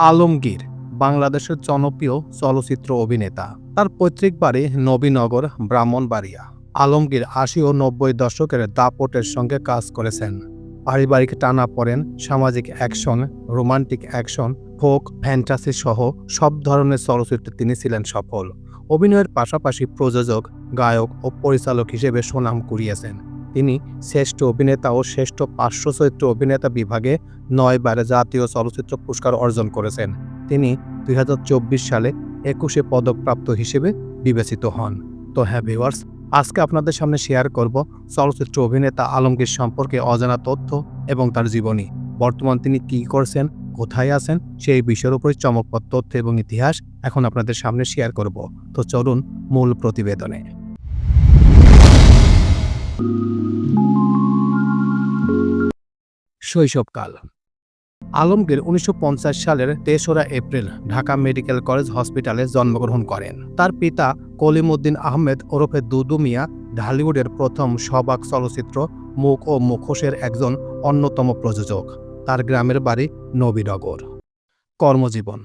আলমগীর বাংলাদেশের জনপ্রিয় চলচ্চিত্র অভিনেতা। তার পৈতৃক বাড়ি নবীনগর, ব্রাহ্মণবাড়িয়া। আলমগীর ৮০ ও ৯০ দশকের দাপটের সঙ্গে কাজ করেছেন। পারিবারিক টানাপোড়েন, সামাজিক action, romantic action, folk, fantasy সহ সব ধরনের চলচ্চিত্রে তিনি ছিলেন সফল। অভিনয়ের পাশাপাশি প্রযোজক, গায়ক ও পরিচালক হিসেবে সুনাম কুড়িয়েছেন। তিনি শ্রেষ্ঠ অভিনেতা ও শ্রেষ্ঠ পার্শ্ব চরিত্র অভিনেতা বিভাগে ৯ বার জাতীয় চলচ্চিত্র পুরস্কার অর্জন করেছেন। তিনি ২০২৪ সালে ২১ পদকপ্রাপ্ত হিসেবে বিবেচিত হন। তো হ্যাঁ ভিউয়ার্স, আজকে আপনাদের সামনে শেয়ার করব চলচ্চিত্র অভিনেতা আলমগীর সম্পর্কে অজানা তথ্য এবং তার জীবনী। বর্তমান তিনি কী করছেন, কোথায় আছেন, সেই বিষয়ের উপরে চমকপ্রদ তথ্য এবং ইতিহাস এখন আপনাদের সামনে শেয়ার করব। তো চলুন মূল প্রতিবেদনে। শৈশবকাল। আলমগীর ১৯৫০ সালের ৩রা এপ্রিল ঢাকা মেডিকেল কলেজ হসপিটালে জন্মগ্রহণ করেন। তার পিতা কলিমউদ্দিন আহমেদ ওরফে দুদু মিয়া ঢালিউডের প্রথম সবাক চলচ্চিত্র মুখ ও মুখোশের একজন অন্যতম প্রযোজক। তার গ্রামের বাড়ি নবীনগর। কর্মজীবন।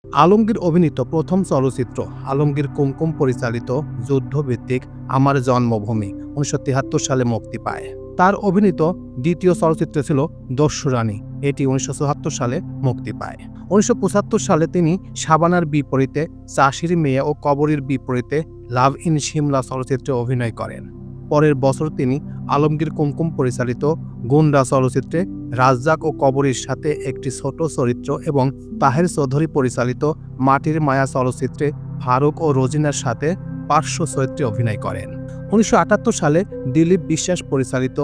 আলমগীর অভিনীত প্রথম চলচ্চিত্র আলমগীর কুমকুম পরিচালিত যুদ্ধভিত্তিক আমার জন্মভূমি ১৯৭৩ সালে মুক্তি পায়। তার অভিনীত দ্বিতীয় চলচ্চিত্র ছিল দস্যুরানী, এটি ১৯৭৪ সালে মুক্তি পায়। ১৯৭৫ সালে তিনি শাবানার বিপরীতে চাষির মেয়ে ও কবরীর বিপরীতে লাভ ইন সিমলা চলচ্চিত্রে অভিনয় করেন। পরের বছর তিনি আলমগীর কুমকুম পরিচালিত গুন্ডা চলচ্চিত্রে রাজ্জাক ও কবরীর সাথে একটি ছোট চরিত্র এবং তাহের চৌধুরী পরিচালিত মাটির মায়া চলচ্চিত্রে ফারুক ও রোজিনার সাথে পার্শ্ব চরিত্রে অভিনয় করেন। ১৯৭৮ সালে দিলীপ বিশ্বাস পরিচালিত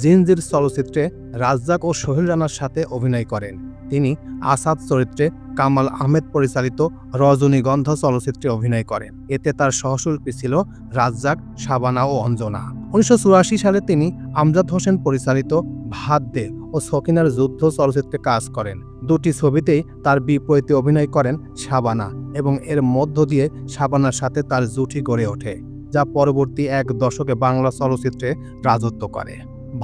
জিনজির চলচ্চিত্রে রাজ্জাক ও সোহেল রানার সাথে অভিনয় করেন। তিনি আসাদ চরিত্রে কামাল আহমেদ পরিচালিত রজনীগন্ধা চলচ্চিত্রে অভিনয় করেন। এতে তার সহশিল্পী ছিল রাজ্জাক, শাবানা ও অঞ্জনা। ১৯৮৪ সালে তিনি আমজাদ হোসেন পরিচালিত ভাত দে ও সকিনার যুদ্ধ চলচ্চিত্রে কাজ করেন। দুটি ছবিতেই তার বিপরীতে অভিনয় করেন শাবানা এবং এর মধ্য দিয়ে শাবানার সাথে তার জুটি গড়ে ওঠে, যা পরবর্তী এক দশকে বাংলা চলচ্চিত্রে রাজত্ব করে।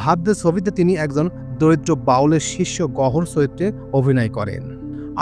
ভাত দে ছবিতে তিনি একজন দরিদ্র বাউলের শিষ্য গহর চরিত্রে অভিনয় করেন।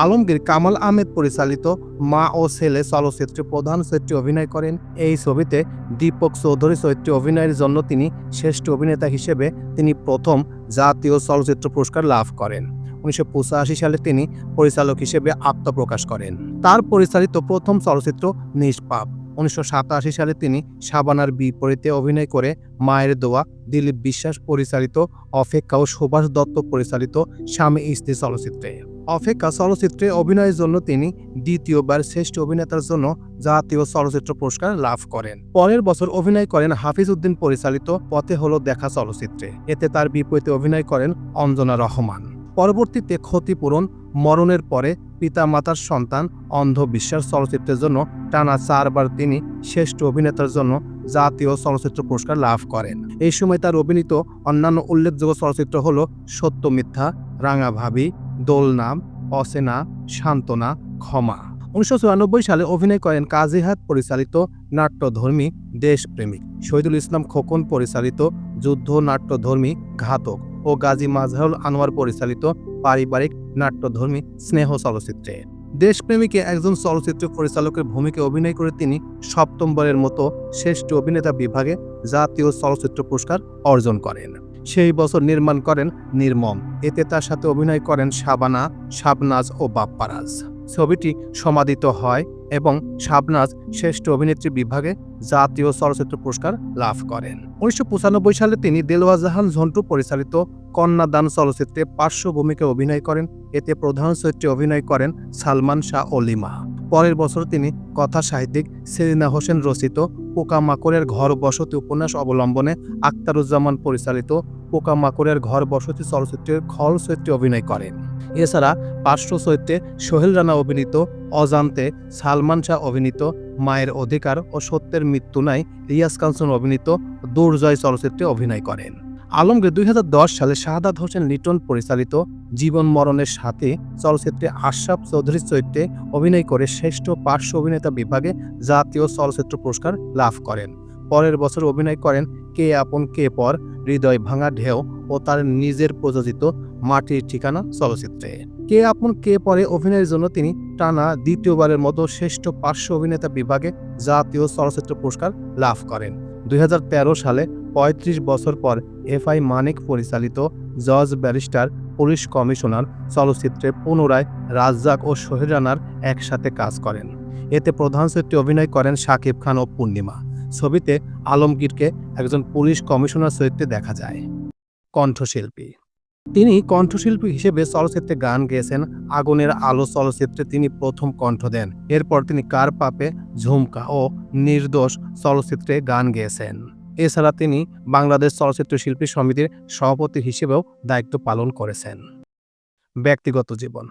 আলমগীর কামাল আহমেদ পরিচালিত মা ও ছেলে চলচ্চিত্রে প্রধান চরিত্রে অভিনয় করেন। এই ছবিতে দীপক চৌধুরী চরিত্রে অভিনয়ের জন্য তিনি শ্রেষ্ঠ অভিনেতা হিসেবে তিনি প্রথম জাতীয় চলচ্চিত্র পুরস্কার লাভ করেন। ১৯৮৫ সালে তিনি পরিচালক হিসেবে আত্মপ্রকাশ করেন। তার পরিচালিত প্রথম চলচ্চিত্র নিষ্পাপ। ১৯৮৭ সালে তিনি শাবানার বিপরীতে অভিনয় করে মায়ের দোয়া, দিলীপ বিশ্বাস পরিচালিত অপেক্ষা ও সুভাষ দত্ত পরিচালিত স্বামী স্ত্রী চলচ্চিত্রে। অপেক্ষা চলচ্চিত্রে অভিনয়ের জন্য তিনি দ্বিতীয়বার শ্রেষ্ঠ অভিনেতার জন্য জাতীয় চলচ্চিত্র পুরস্কার লাভ করেন। পরের বছর অভিনয় করেন হাফিজ উদ্দিন পরিচালিত পথে হলো দেখা চলচ্চিত্রে। এতে তার বিপরীতে অভিনয় করেন অঞ্জনা রহমান। পরবর্তীতে ক্ষতিপূরণ, মরণের পরে, পিতামাতার সন্তান, অন্ধবিশ্বাস চলচ্চিত্রের জন্য টানা ৪ বার তিনি শ্রেষ্ঠ অভিনেতার জন্য জাতীয় চলচ্চিত্র পুরস্কার লাভ করেন। এই সময় তার অভিনীত অন্যান্য উল্লেখযোগ্য চলচ্চিত্র হল সত্য মিথ্যা, রাঙা ভাবি, দোলনাম, অচেনা, সান্ত্বনা, ক্ষমা। ১৯৯৪ সালে অভিনয় করেন কাজী হায়াৎ পরিচালিত নাট্যধর্মী দেশপ্রেমিক, শহীদুল ইসলাম খোকন পরিচালিত যুদ্ধ নাট্যধর্মী ঘাতক ও গাজী মাজহারুল আনোয়ার পরিচালিত পারিবারিক নাট্যধর্মী স্নেহ চলচ্চিত্রে। দেশপ্রেমিকে একজন চলচ্চিত্র পরিচালকের ভূমিকায় অভিনয় করে তিনি সপ্তমবারের মতো শ্রেষ্ঠ অভিনেতা বিভাগে জাতীয় চলচ্চিত্র পুরস্কার অর্জন করেন। সেই বছর নির্মাণ করেন নির্মম। এতে তার সাথে অভিনয় করেন শাবানা, শাবনাজ ও বাপ্পারাজ। ছবিটি সমাদিত হয় এবং শাবনাজ শ্রেষ্ঠ অভিনেত্রী বিভাগে জাতীয় চলচ্চিত্র পুরস্কার লাভ করেন। ১৯৯৫ সালে তিনি দেলোয়ার জাহান ঝন্টু পরিচালিত কন্যাদান চলচ্চিত্রে পার্শ্ব ভূমিকায় অভিনয় করেন। এতে প্রধান চরিত্রে অভিনয় করেন সালমান শাহ ও লিমা। পরের বছর তিনি কথা সাহিত্যিক সেলিনা হোসেন রচিত পোকামাকড়ের ঘর বসতি উপন্যাস অবলম্বনে আখতারুজ্জামান পরিচালিত পোকামাকড়ের ঘর বসতি চলচ্চিত্রের খল চরিত্রে অভিনয় করেন। এছাড়া পার্শ্ব চরিত্রে সোহেল রানা অভিনীত অজান্তে, সালমান শাহ অভিনীত মায়ের অধিকার ও সত্যের মৃত্যু নাই, রিয়াজ কাঞ্চন অভিনীত দুর্জয় চলচ্চিত্রে অভিনয় করেন। আলমগীর ২০১০ সালে শাহাদাত হোসেন লিটন পরিচালিত জীবন মরণের সাথে চলচ্চিত্রে আশরাফ চৌধুরীর চরিত্রে অভিনয় করে শ্রেষ্ঠ পার্শ্ব অভিনেতা বিভাগে জাতীয় চলচ্চিত্র পুরস্কার লাভ করেন। পরের বছর অভিনয় করেন কে আপন কে পর, হৃদয় ভাঙা ঢেউ ও তার নিজের প্রযোজিত মাটির ঠিকানা চলচ্চিত্রে। কে আপন কে পরে অভিনয়ের জন্য তিনি টানা দ্বিতীয়বারের মতো শ্রেষ্ঠ পার্শ্ব অভিনেতা বিভাগে জাতীয় চলচ্চিত্র পুরস্কার লাভ করেন। 2013 সালে ৩৫ বছর পর এফআই মানিক পরিচালিত জজ ব্যারিস্টার পুলিশ কমিশনার চলচ্চিত্রে পুনরায় রাজ্জাক ও সোহেল রানার একসাথে কাজ করেন। এতে প্রধান চরিত্রে অভিনয় করেন শাকিব খান ও পূর্ণিমা। ছবিতে আলমগীরকে একজন পুলিশ কমিশনার চরিত্রে দেখা যায়। কণ্ঠশিল্পী তিনি কণ্ঠশিল্পী হিসেবে চলচ্চিত্রে গান গেয়েছেন। আগুনের আলো চলচ্চিত্রে তিনি প্রথম কণ্ঠ দেন। এরপর তিনি কার পাপে, ঝুমকা ও নির্দোষ চলচ্চিত্রে গান গেয়েছেন। এছাড়া তিনি বাংলাদেশ চলচ্চিত্র শিল্পী সমিতির সভাপতি হিসেবেও দায়িত্ব পালন করেছেন। ব্যক্তিগত জীবন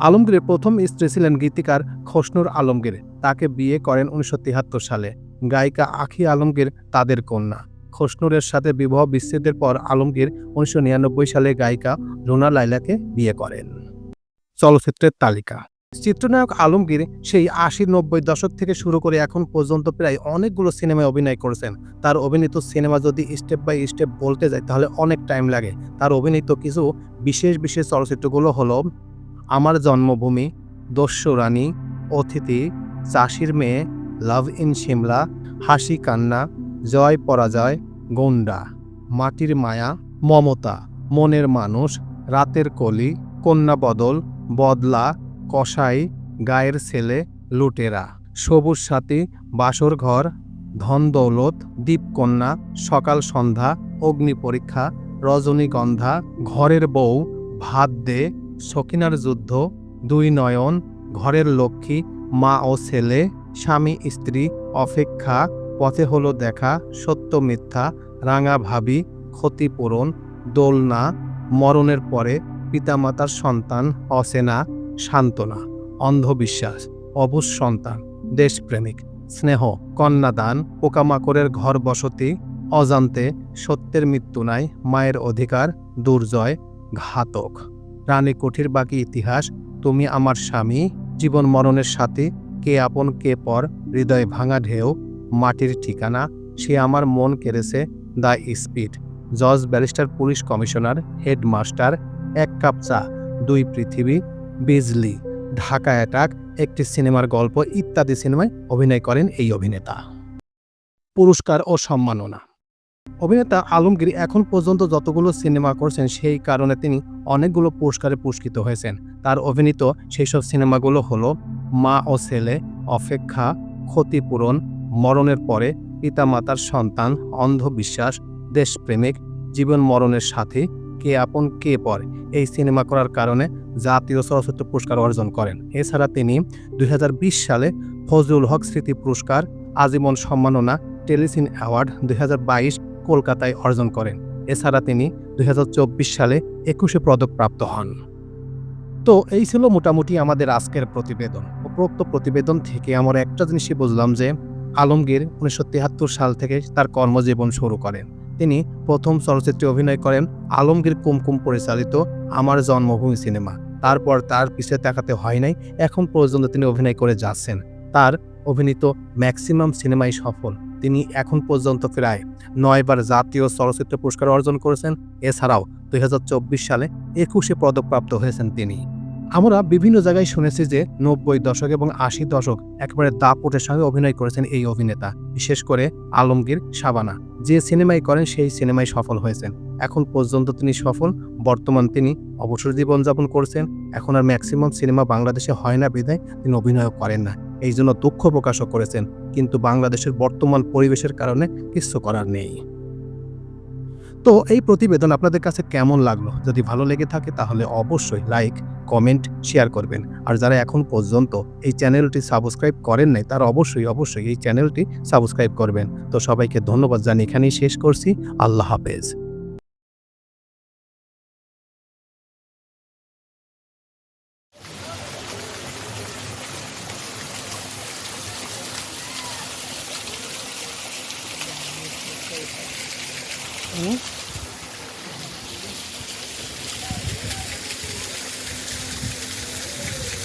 আলমগীরের প্রথম স্ত্রী ছিলেন গীতিকার খসনুর আলমগীর। তাকে বিয়ে করেন 1973 সালে। গায়িকা আখি আলমগীর তাদের কন্যা। খসনুরের সাথে বিবাহ বিচ্ছেদের পর আলমগীর 1999 সালে গায়িকা রুনা লায়লাকে বিয়ে করেন। চলচ্চিত্রের তালিকা চিত্রনায়ক আলমগীর সেই 80-90 দশক থেকে শুরু করে এখন পর্যন্ত প্রায় অনেকগুলো সিনেমায় অভিনয় করেছেন। তার অভিনীত সিনেমা যদি স্টেপ বাই স্টেপ বলতে যাই তাহলে অনেক টাইম লাগে। তার অভিনীত কিছু বিশেষ চলচ্চিত্রগুলো হলো আমার জন্মভূমি, দস্যু রানী, অতিথি, চাষির মেয়ে, লাভ ইন সিমলা, হাসি কান্না, জয় পরাজয়, গুন্ডা, মাটির মায়া, মমতা, মনের মানুষ, রাতের কলি, কন্যা বদল, বদলা, কসাই, গায়ের ছেলে, লুটেরা, সবুজ সাথী, বাসর ঘর, ধন দৌলত, দীপকন্যা, সকাল সন্ধ্যা, অগ্নি পরীক্ষা, রজনীগন্ধা, ঘরের বউ, ভাত দে, সখিনার যুদ্ধ, দুই নয়ন, ঘরের লক্ষ্মী, মা ও ছেলে, স্বামী স্ত্রী, অপেক্ষা, পথে হলো দেখা, সত্য মিথ্যা, রাঙা ভাবি, ক্ষতিপূরণ, দোলনা, মরণের পরে, পিতামাতার সন্তান, অচেনা, সান্ত্বনা, অন্ধবিশ্বাস, অবুঝ সন্তান, দেশপ্রেমিক, স্নেহ, কন্যাদান, পোকামাকড়ের ঘর বসতি, অজান্তে, সত্যের মৃত্যু নাই, মায়ের অধিকার, দুর্জয়, ঘাতক, রানী কুঠির বাকি ইতিহাস, তুমি আমার স্বামী, জীবন মরণের সাথী, কে আপন কে পর, হৃদয় ভাঙা ঢেউ, মাটির ঠিকানা, সে আমার মন কেড়েছে, দ্য স্পিড, জজ ব্যারিস্টার পুলিশ কমিশনার, হেডমাস্টার, এক কাপ চা, দুই পৃথিবী, বিজলি, ঢাকা অ্যাটাক, একটি সিনেমার গল্প ইত্যাদি সিনেমায় অভিনয় করেন এই অভিনেতা। পুরস্কার ও সম্মাননা অভিনেতা আলমগীর এখন পর্যন্ত যতগুলো সিনেমা করছেন সেই কারণে তিনি অনেকগুলো পুরস্কারে পুরস্কৃত হয়েছেন। তার অভিনীত সেই সব সিনেমাগুলো হলো মা ও ছেলে, অপেক্ষা, ক্ষতিপূরণ, মরণের পরে, পিতামাতার সন্তান, অন্ধবিশ্বাস, দেশপ্রেমিক, জীবন মরণের সাথী, কে আপন কে পর। এই সিনেমা করার কারণে জাতীয় চলচ্চিত্র পুরস্কার অর্জন করেন। এছাড়া তিনি 2020 সালে ফজলুল হক স্মৃতি পুরস্কার, আজীবন সম্মাননা, টেলিসিন অ্যাওয়ার্ড 2022 কলকাতায় অর্জন করেন। এছাড়া তিনি 2024 সালে 21 পদক প্রাপ্ত হন। তো এই ছিল মোটামুটি আমাদের আজকের প্রতিবেদন। উপরোক্ত প্রতিবেদন থেকে আমরা একটা জিনিসই বুঝলাম যে আলমগীর 1973 সাল থেকে তার কর্মজীবন শুরু করেন। তিনি প্রথম চলচ্চিত্রে অভিনয় করেন আলমগীর কুমকুম পরিচালিত আমার জন্মভূমি সিনেমা। তারপর তার পিছিয়ে তাকাতে হয় নাই, এখন পর্যন্ত তিনি অভিনয় করে যাচ্ছেন। তার অভিনীত ম্যাক্সিমাম সিনেমাই সফল। তিনি এখন পর্যন্ত প্রায় 9 বার জাতীয় চলচ্চিত্র পুরস্কার অর্জন করেছেন। এছাড়াও 2024 সালে 21 পদকপ্রাপ্ত হয়েছেন তিনি। আমরা বিভিন্ন জায়গায় শুনেছি যে 90 দশক এবং 80 দশক একেবারে দাপটের সঙ্গে অভিনয় করেছেন এই অভিনেতা, বিশেষ করে আলমগীর, শাবানা। যে সিনেমায় করেন সেই সিনেমায় সফল হয়েছেন। এখন পর্যন্ত তিনি সফল। বর্তমান তিনি অবসর জীবনযাপন করছেন। এখন আর ম্যাক্সিমাম সিনেমা বাংলাদেশে হয় না বিধায় তিনি অভিনয় করেন না। এই জন্য দুঃখ প্রকাশও করেছেন, কিন্তু বাংলাদেশের বর্তমান পরিবেশের কারণে কিছু করার নেই। তো এই প্রতিবেদন আপনাদের কাছে কেমন লাগলো? যদি ভালো লেগে থাকে তাহলে অবশ্যই লাইক, কমেন্ট, শেয়ার করবেন। আর যারা এখন পর্যন্ত এই চ্যানেলটি সাবস্ক্রাইব করেন নাই তারা অবশ্যই এই চ্যানেলটি সাবস্ক্রাইব করবেন। তো সবাইকে ধন্যবাদ জানিয়ে এখানেই শেষ করছি। আল্লাহ হাফেজ।